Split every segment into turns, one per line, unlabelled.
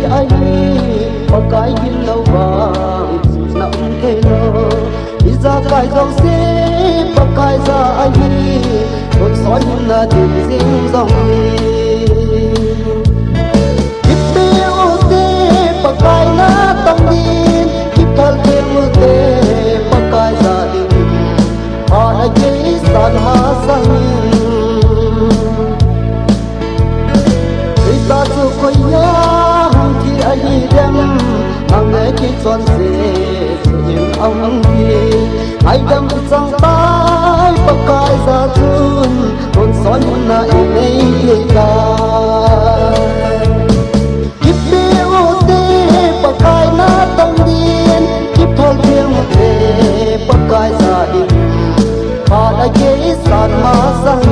ai pakai hin lâu vàng nằm thế lơ đi ra cài dòng xe pakai ra ai con sói hin là tìm riêng dòng đi kịp tiêu tê pakai na tông đi kịp thal thêm tê pakai ra đi họ đã chế san ma sang ta su khoi yang ki ai dem ang ne ki chon se in ang ki ai dem sang tai pakai za chun kon son na i nei ka ki pe o te pakai na tong din ki phol thiam te pakai za din pa da ke san ma sang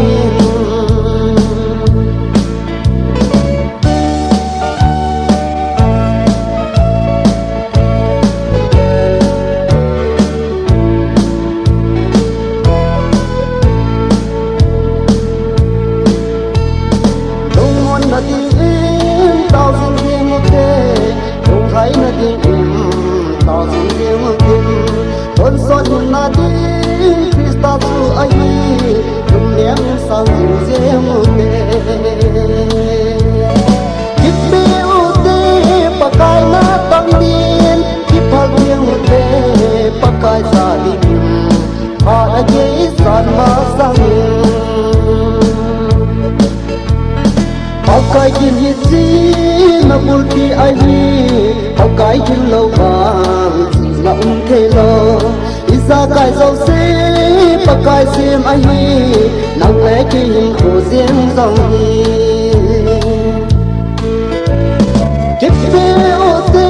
tao xin riêng một thế không thấy nó đi tao xin riêng một đêm con son na đi Christa su ai đừng ném sang riêng một thế kịp biêu thế pakai na tăng điên kịp phật riêng một thế pakai gia đình họ đã dễ san ma sang pakai hin hisi na bulti ai pakai hin lâu vàng na thế lo isa kai dâu se pakai sim ai nang lẽ ki hin khổ riêng dòng hi kịp phiêu te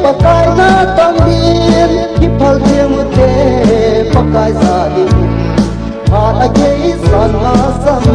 pakai na tăng điên kịp phật riêng một thế pakai gia đình họ đã dễ san ma sang